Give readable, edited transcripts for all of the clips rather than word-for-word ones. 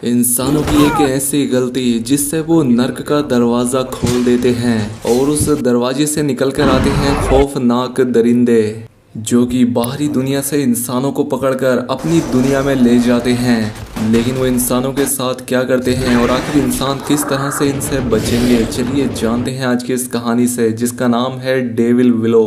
इंसानों की एक ऐसी गलती जिससे वो नर्क का दरवाज़ा खोल देते हैं और उस दरवाजे से निकल कर आते हैं खौफनाक दरिंदे जो कि बाहरी दुनिया से इंसानों को पकड़कर अपनी दुनिया में ले जाते हैं। लेकिन वो इंसानों के साथ क्या करते हैं और आखिर इंसान किस तरह से इनसे बचेंगे, चलिए जानते हैं आज की इस कहानी से जिसका नाम है डेविल विलो।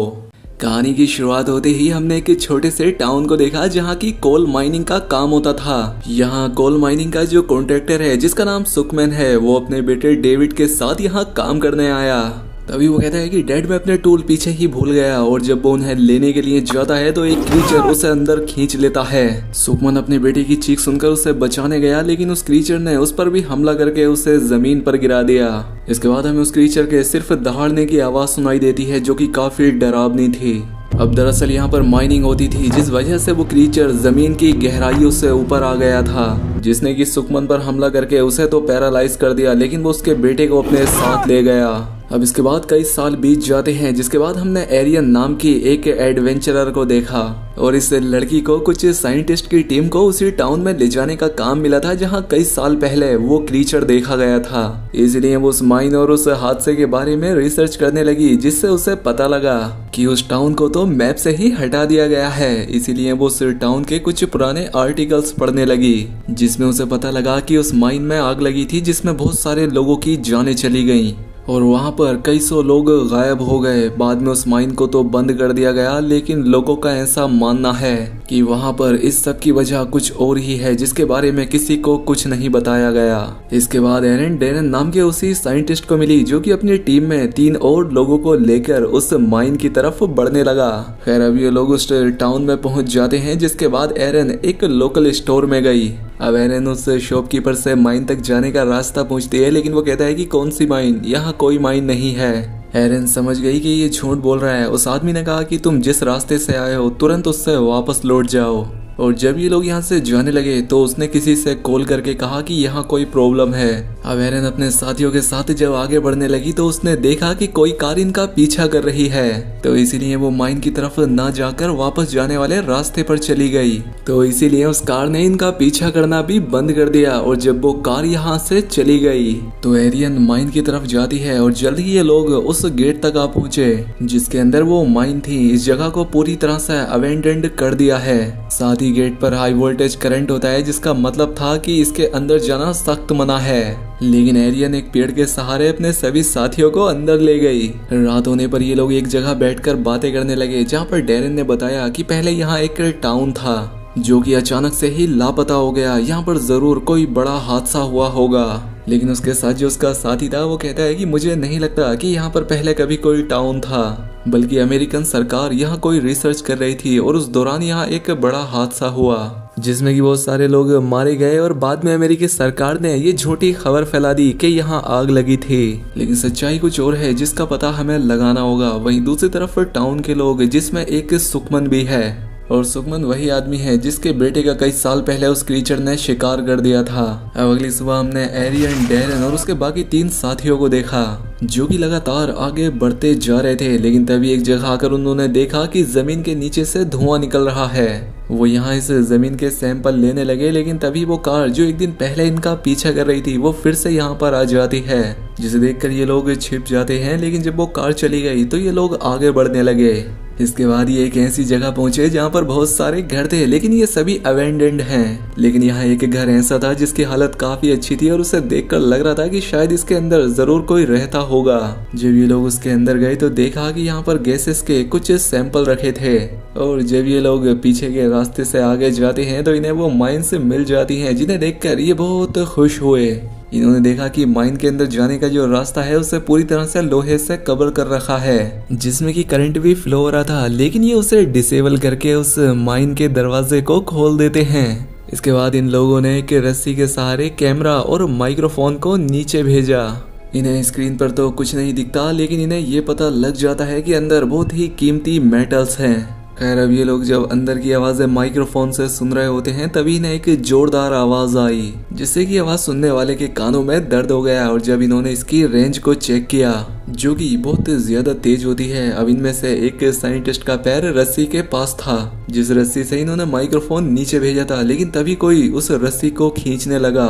कहानी की शुरुआत होते ही हमने एक छोटे से टाउन को देखा जहाँ की कोल माइनिंग का काम होता था। यहाँ कोल माइनिंग का जो कॉन्ट्रैक्टर है जिसका नाम सुकमैन है, वो अपने बेटे डेविड के साथ यहाँ काम करने आया। तभी वो कहता है कि डैड मैं अपने टूल पीछे ही भूल गया, और जब वो उन्हें लेने के लिए जाता है तो एक क्रीचर उसे अंदर खींच लेता है। सुकमन अपने बेटे की चीख सुनकर उसे बचाने गया, लेकिन उस क्रीचर ने उस पर भी हमला करके उसे जमीन पर गिरा दिया। इसके बाद हमें उस क्रीचर के सिर्फ दहाड़ने की आवाज सुनाई देती है जो कि काफी डरावनी थी। अब दरअसल यहाँ पर माइनिंग होती थी जिस वजह से वो क्रीचर जमीन की गहराइयों से ऊपर आ गया था, जिसने कि सुकमन पर हमला करके उसे तो पैरालाइज कर दिया, लेकिन वो उसके बेटे को अपने साथ ले गया। अब इसके बाद कई साल बीत जाते हैं, जिसके बाद हमने एरियन नाम की एक एडवेंचरर को देखा और इस लड़की को कुछ साइंटिस्ट की टीम को उसी टाउन में ले जाने का काम मिला था जहां कई साल पहले वो क्रीचर देखा गया था। इसलिए वो उस माइन और उस हादसे के बारे में रिसर्च करने लगी, जिससे उसे पता लगा कि उस टाउन को तो मैप से ही हटा दिया गया है। इसीलिए वो उस टाउन के कुछ पुराने आर्टिकल्स पढ़ने लगी, जिसमें उसे पता लगा कि उस माइन में आग लगी थी जिसमें बहुत सारे लोगों की जानें चली गईं और वहां पर कई सौ लोग गायब हो गए। बाद में उस माइन को तो बंद कर दिया गया, लेकिन लोगों का ऐसा मानना है कि वहां पर इस सब की वजह कुछ और ही है जिसके बारे में किसी को कुछ नहीं बताया गया। इसके बाद एरन डेरन नाम के उसी साइंटिस्ट को मिली जो कि अपनी टीम में 3 और लोगों को लेकर उस माइन की तरफ बढ़ने लगा। खैर अब ये लोग उस टाउन में पहुंच जाते हैं, जिसके बाद एरन एक लोकल स्टोर में गई। अब एरन उस शॉपकीपर से माइन तक जाने का रास्ता पूछती है, लेकिन वो कहता है कि कौन सी माइन, यहाँ कोई माइन नहीं है। एरन समझ गई कि ये झूठ बोल रहा है। उस आदमी ने कहा कि तुम जिस रास्ते से आए हो तुरंत उससे वापस लौट जाओ। और जब ये लोग यहाँ से जाने लगे तो उसने किसी से कॉल करके कहा कि यहाँ कोई प्रॉब्लम है। अब एरन अपने साथियों के साथ जब आगे बढ़ने लगी तो उसने देखा कि कोई कार इनका पीछा कर रही है, तो इसीलिए वो माइन की तरफ ना जाकर वापस जाने वाले रास्ते पर चली गई। तो इसीलिए उस कार ने इनका पीछा करना भी बंद कर दिया। और जब वो कार यहाँ से चली गई तो एरियन माइन की तरफ जाती है और जल्द ही ये लोग उस गेट तक आ पहुंचे जिसके अंदर वो माइन थी। इस जगह को पूरी तरह से अबेंडेंड कर दिया है। साथ ही गेट पर हाई वोल्टेज करंट होता है, जिसका मतलब था कि इसके अंदर जाना सख्त मना है। लेकिन एरियन एक पेड़ के सहारे अपने सभी साथियों को अंदर ले गई। रात होने पर ये लोग एक जगह बैठकर बातें करने लगे, जहाँ पर डेरन ने बताया कि पहले यहाँ एक टाउन था जो कि अचानक से ही लापता हो गया। यहाँ पर जरूर कोई बड़ा हादसा हुआ होगा। लेकिन उसके साथ जो उसका साथी था वो कहता है कि मुझे नहीं लगता कि यहाँ पर पहले कभी कोई टाउन था, बल्कि अमेरिकन सरकार यहाँ कोई रिसर्च कर रही थी और उस दौरान यहाँ एक बड़ा हादसा हुआ जिसमें कि बहुत सारे लोग मारे गए। और बाद में अमेरिकी सरकार ने ये झूठी खबर फैला दी कि यहाँ आग लगी थी, लेकिन सच्चाई कुछ और है जिसका पता हमें लगाना होगा। वहीं दूसरी तरफ टाउन के लोग, जिसमें एक सुकमन भी है, और सुकमन वही आदमी है जिसके बेटे का कई साल पहले उस क्रीचर ने शिकार कर दिया था। अब अगली सुबह हमने एरियन, डेरन और उसके बाकी 3 साथियों को देखा जो कि लगातार आगे बढ़ते जा रहे थे। लेकिन तभी एक जगह आकर उन्होंने देखा कि जमीन के नीचे से धुआं निकल रहा है। वो यहाँ इस जमीन के सैंपल लेने लगे, लेकिन तभी वो कार जो एक दिन पहले इनका पीछा कर रही थी वो फिर से यहाँ पर आ जाती है, जिसे देखकर ये लोग छिप जाते हैं। लेकिन जब वो कार चली गई तो ये लोग आगे बढ़ने लगे। इसके बाद ये एक ऐसी जगह पहुंचे जहाँ पर बहुत सारे घर थे, लेकिन ये सभी अबेंडेंड हैं। लेकिन यहाँ एक घर ऐसा था जिसकी हालत काफी अच्छी थी और उसे देखकर लग रहा था कि शायद इसके अंदर जरूर कोई रहता होगा। जब ये लोग उसके अंदर गए तो देखा कि यहाँ पर गैसेस के कुछ सैंपल रखे थे। और जब ये लोग पीछे के रास्ते से आगे जाते हैं तो इन्हें वो माइन से मिल जाती हैं, जिन्हें देखकर ये बहुत खुश हुए। इन्होंने देखा कि माइन के अंदर जाने का जो रास्ता है उसे पूरी तरह से लोहे से कवर कर रखा है, जिसमें कि करंट भी फ्लो हो रहा था। लेकिन ये उसे डिसेबल करके उस माइन के दरवाजे को खोल देते हैं। इसके बाद इन लोगों ने एक रस्सी के सहारे कैमरा और माइक्रोफोन को नीचे भेजा। इन्हें स्क्रीन पर तो कुछ नहीं दिखता, लेकिन इन्हें ये पता लग जाता है कि अंदर बहुत ही कीमती मेटल्स हैं। खैर अब ये लोग जब अंदर की आवाजें माइक्रोफोन से सुन रहे होते हैं तभी इन्हें एक जोरदार आवाज आई, जिससे कि आवाज सुनने वाले के कानों में दर्द हो गया। और जब इन्होंने इसकी रेंज को चेक किया जो कि बहुत ज्यादा तेज होती है, अब इनमें से एक साइंटिस्ट का पैर रस्सी के पास था, जिस रस्सी से इन्होंने माइक्रोफोन नीचे भेजा था। लेकिन तभी कोई उस रस्सी को खींचने लगा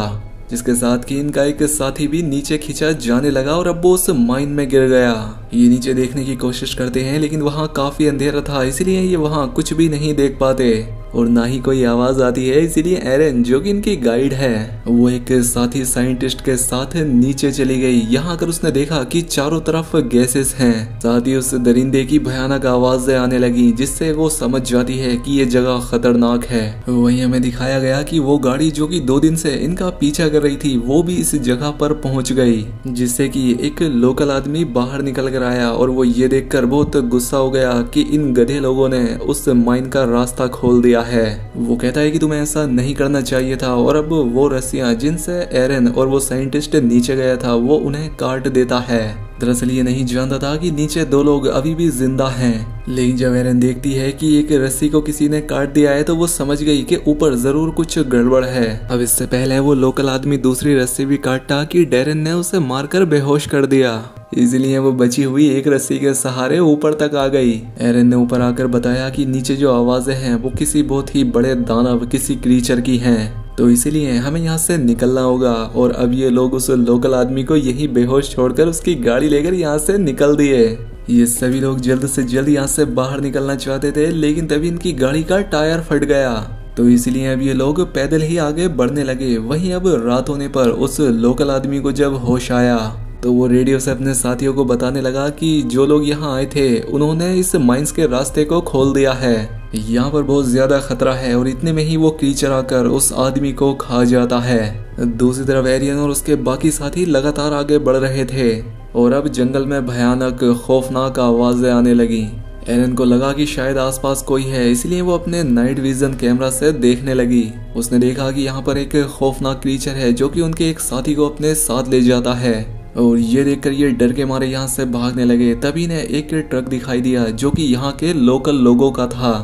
जिसके साथ कि इनका एक साथी भी नीचे खींचा जाने लगा और अब वो उस माइन में गिर गया। ये नीचे देखने की कोशिश करते हैं लेकिन वहाँ काफी अंधेरा था, इसलिए ये वहाँ कुछ भी नहीं देख पाते और ना ही कोई आवाज आती है। इसीलिए एरन जो कि इनकी गाइड है वो एक साथी साइंटिस्ट के साथ नीचे चली गई। यहाँ आकर उसने देखा कि चारों तरफ गैसेस हैं, साथ ही उस दरिंदे की भयानक आवाजें आने लगी जिससे वो समझ जाती है कि ये जगह खतरनाक है। वहीं हमें दिखाया गया कि वो गाड़ी जो कि 2 दिन से इनका पीछा कर रही थी वो भी इस जगह पर पहुंच गई, जिससे कि एक लोकल आदमी बाहर निकल कर आया और वो ये देखकर बहुत गुस्सा हो गया कि इन गधे लोगों ने उस माइन का रास्ता खोल दिया है। वो कहता है कि तुम्हें ऐसा नहीं करना चाहिए था और अब वो रस्सियां जिनसे एरन और वो साइंटिस्ट नीचे गया था वो उन्हें काट देता है। दरअसल ये नहीं जानता था कि नीचे 2 लोग अभी भी जिंदा हैं, लेकिन जब एरन देखती है कि एक रस्सी को किसी ने काट दिया है तो वो समझ गई कि ऊपर जरूर कुछ गड़बड़ है। अब इससे पहले वो लोकल आदमी दूसरी रस्सी भी काटा कि डेरन ने उसे मारकर बेहोश कर दिया, इसलिए वो बची हुई एक रस्सी के सहारे ऊपर तक आ गई। एरन ने ऊपर आकर बताया कि नीचे जो आवाजें हैं वो किसी बहुत ही बड़े दानव, किसी क्रीचर की हैं, तो इसीलिए हमें यहाँ से निकलना होगा। और अब ये लोग उस लोकल आदमी को यही बेहोश छोड़कर उसकी गाड़ी लेकर यहाँ से निकल दिए। ये सभी लोग जल्द से जल्द यहाँ से बाहर निकलना चाहते थे, लेकिन तभी इनकी गाड़ी का टायर फट गया, तो इसलिए अब ये लोग पैदल ही आगे बढ़ने लगे। वहीं अब रात होने पर उस लोकल आदमी को जब होश आया तो वो रेडियो से अपने साथियों को बताने लगा कि जो लोग यहाँ आए थे उन्होंने इस माइंस के रास्ते को खोल दिया है, यहाँ पर बहुत ज्यादा खतरा है। और इतने में ही वो क्रीचर आकर उस आदमी को खा जाता है। दूसरी तरफ एरियन और उसके बाकी साथी लगातार आगे बढ़ रहे थे और अब जंगल में भयानक खौफनाक आवाजें आने लगी। एरन को लगा कि शायद आसपास कोई है, इसलिए वो अपने नाइट विजन कैमरा से देखने लगी। उसने देखा कि यहाँ पर एक खौफनाक क्रीचर है जो कि उनके एक साथी को अपने साथ ले जाता है और ये देखकर ये डर के मारे यहाँ से भागने लगे। तभी ने एक ट्रक दिखाई दिया जो कि यहाँ के लोकल लोगों का था,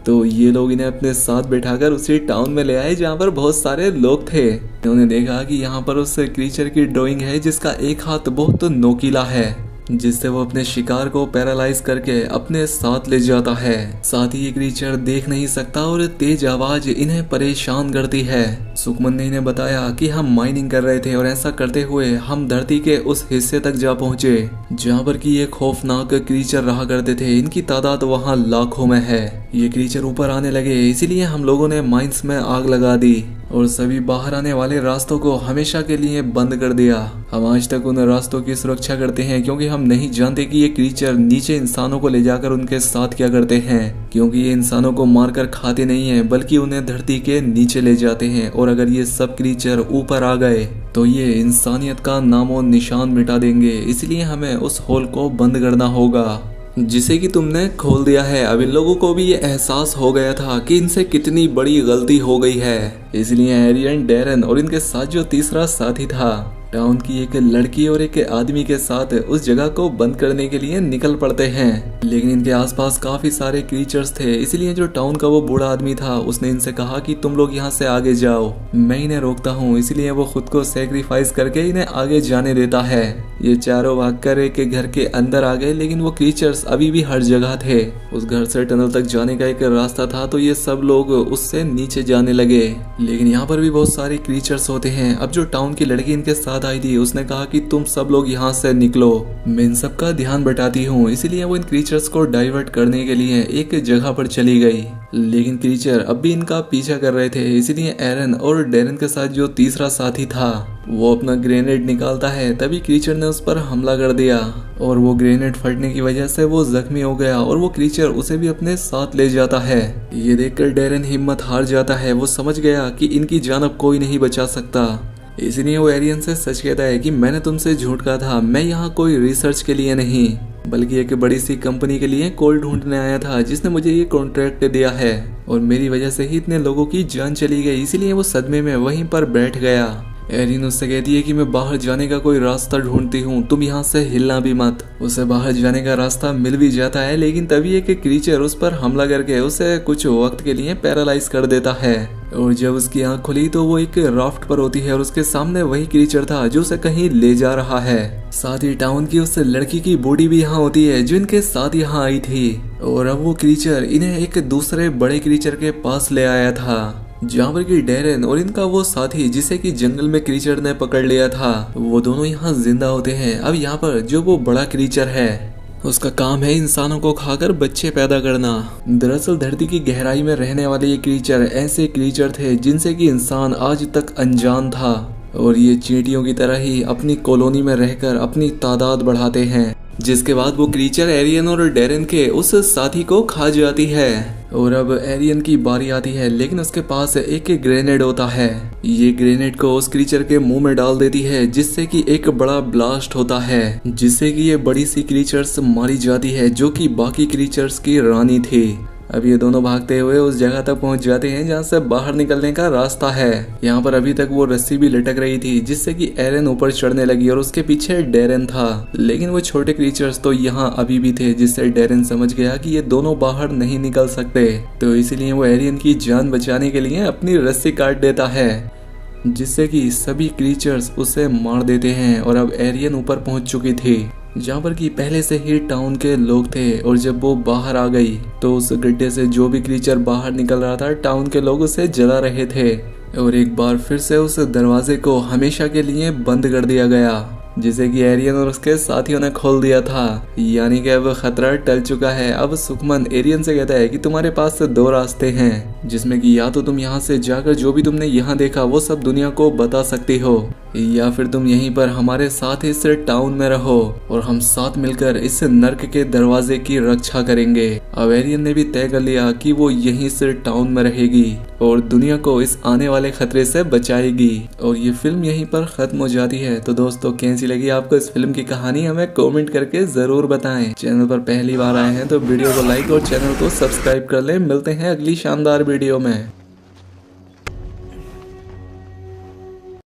तो ये लोग इन्हें अपने साथ बैठाकर उसी टाउन में ले आए जहाँ पर बहुत सारे लोग थे। उन्होंने देखा कि यहाँ पर उस क्रीचर की ड्राइंग है जिसका एक हाथ बहुत नोकीला है, जिससे वो अपने शिकार को पैरालाइज करके अपने साथ ले जाता है। साथ ही ये क्रीचर देख नहीं सकता और तेज आवाज इन्हें परेशान करती है। सुखमन ने इन्हें बताया कि हम माइनिंग कर रहे थे और ऐसा करते हुए हम धरती के उस हिस्से तक जा पहुंचे जहाँ पर कि ये खौफनाक क्रीचर रहा करते थे। इनकी तादाद वहाँ लाखों में है। ये क्रीचर ऊपर आने लगे, इसीलिए हम लोगों ने माइंस में आग लगा दी और सभी बाहर आने वाले रास्तों को हमेशा के लिए बंद कर दिया। हम आज तक उन रास्तों की सुरक्षा करते हैं क्योंकि हम नहीं जानते कि ये क्रीचर नीचे इंसानों को ले जाकर उनके साथ क्या करते हैं, क्योंकि ये इंसानों को मारकर खाते नहीं हैं बल्कि उन्हें धरती के नीचे ले जाते हैं। और अगर ये सब क्रीचर ऊपर आ गए तो ये इंसानियत का नामो निशान मिटा देंगे, इसलिए हमें उस होल को बंद करना होगा जिसे कि तुमने खोल दिया है। अब इन लोगों को भी ये एहसास हो गया था कि इनसे कितनी बड़ी गलती हो गई है, इसलिए एरियन, डेरन और इनके साथ जो तीसरा साथी था टाउन की एक लड़की और एक आदमी के साथ उस जगह को बंद करने के लिए निकल पड़ते हैं। लेकिन इनके आसपास काफी सारे क्रीचर्स थे, इसलिए जो टाउन का वो बूढ़ा आदमी था उसने इनसे कहा कि तुम लोग यहाँ से आगे जाओ, मैं इन्हें रोकता हूँ। इसलिए वो खुद को सेक्रीफाइस करके इन्हें आगे जाने देता है। ये चारों भागकर एक घर के अंदर आ गए, लेकिन वो क्रीचर्स अभी भी हर जगह थे। उस घर से टनल तक जाने का एक रास्ता था, तो ये सब लोग उससे नीचे जाने लगे। लेकिन यहाँ पर भी बहुत सारे क्रीचर्स होते हैं। अब जो टाउन की लड़की इनके साथ आई थी उसने कहा कि तुम सब लोग यहाँ से निकलो, मैं इन सब का ध्यान बटाती हूँ। इसीलिए वो इन क्रीचर्स को डाइवर्ट करने के लिए एक जगह पर चली गई। लेकिन क्रीचर अब भी इनका पीछा कर रहे थे, इसीलिए एरन और डेरन के साथ जो तीसरा साथी था वो अपना ग्रेनेड निकालता है। तभी क्रीचर ने उस पर हमला कर दिया और वो ग्रेनेड फटने की वजह से वो जख्मी हो गया और वो क्रीचर उसे भी अपने साथ ले जाता है। ये देखकर डेरन हिम्मत हार जाता है। वो समझ गया कि इनकी जान अब कोई नहीं बचा सकता, इसलिए वो एरियन से सच कहता है कि मैंने तुमसे झूठ कहा था, मैं यहाँ कोई रिसर्च के लिए नहीं बल्कि एक बड़ी सी कंपनी के लिए कोल ढूंढने आया था जिसने मुझे ये कॉन्ट्रैक्ट दिया है और मेरी वजह से ही इतने लोगों की जान चली गई। इसीलिए वो सदमे में वहीं पर बैठ गया। एरिन उससे कहती है कि मैं बाहर जाने का कोई रास्ता ढूंढती हूँ, तुम यहाँ से हिलना भी मत। उसे बाहर जाने का रास्ता मिल भी जाता है, लेकिन तभी एक क्रीचर उस पर हमला करके उसे कुछ वक्त के लिए पैरालाइज कर देता है। और जब उसकी आंख खुली तो वो एक राफ्ट पर होती है और उसके सामने वही क्रीचर था जो उसे कहीं ले जा रहा है। साथ ही टाउन की उस लड़की की बॉडी भी यहाँ होती है जो इनके साथ यहाँ आई थी। और अब वो क्रीचर इन्हें एक दूसरे बड़े क्रीचर के पास ले आया था जहाँ पर कि डेरेन और इनका वो साथी जिसे कि जंगल में क्रीचर ने पकड़ लिया था, वो दोनों यहाँ जिंदा होते हैं। अब यहाँ पर जो वो बड़ा क्रीचर है उसका काम है इंसानों को खाकर बच्चे पैदा करना। दरअसल धरती की गहराई में रहने वाले ये क्रीचर ऐसे क्रीचर थे जिनसे कि इंसान आज तक अनजान था, और ये चींटियों की तरह ही अपनी कॉलोनी में रहकर अपनी तादाद बढ़ाते हैं, जिसके बाद वो क्रीचर एरियन और डेरेन के उस साथी को खा जाती है। और अब एरियन की बारी आती है, लेकिन उसके पास एक ग्रेनेड होता है। ये ग्रेनेड को उस क्रीचर के मुंह में डाल देती है, जिससे कि एक बड़ा ब्लास्ट होता है, जिससे कि ये बड़ी सी क्रीचर्स मारी जाती है जो कि बाकी क्रीचर्स की रानी थी। अब ये दोनों भागते हुए उस जगह तक पहुंच जाते हैं जहां से बाहर निकलने का रास्ता है। यहाँ पर अभी तक वो रस्सी भी लटक रही थी, जिससे कि एरन ऊपर चढ़ने लगी और उसके पीछे डेरेन था। लेकिन वो छोटे क्रीचर्स तो यहाँ अभी भी थे, जिससे डेरेन समझ गया कि ये दोनों बाहर नहीं निकल सकते, तो इसीलिए वो एरियन की जान बचाने के लिए अपनी रस्सी काट देता है, जिससे कि सभी क्रीचर्स उसे मार देते हैं। और अब एरियन ऊपर पहुंच चुकी थी, जहाँ पर कि पहले से ही टाउन के लोग थे, और जब वो बाहर आ गई तो उस गड्ढे से जो भी क्रीचर बाहर निकल रहा था, टाउन के लोग उसे जला रहे थे, और एक बार फिर से उस दरवाजे को हमेशा के लिए बंद कर दिया गया, जिसे कि एरियन और उसके साथियों ने खोल दिया था। यानी कि अब खतरा टल चुका है। अब सुखमन एरियन से कहता है कि तुम्हारे पास 2 रास्ते हैं, जिसमें कि या तो तुम यहाँ से जाकर जो भी तुमने यहाँ देखा वो सब दुनिया को बता सकती हो, या फिर तुम यहीं पर हमारे साथ इस टाउन में रहो और हम साथ मिलकर इस नर्क के दरवाजे की रक्षा करेंगे। अब एरियन ने भी तय कर लिया कि वो यहीं इस टाउन में रहेगी और दुनिया को इस आने वाले खतरे से बचाएगी। और ये फिल्म यहीं पर खत्म हो जाती है। तो दोस्तों, कैसी लगी आपको इस फिल्म की कहानी, हमें कमेंट करके जरूर बताएं। चैनल पर पहली बार आए हैं तो वीडियो को लाइक और चैनल को सब्सक्राइब कर लें। मिलते हैं अगली शानदार वीडियो में।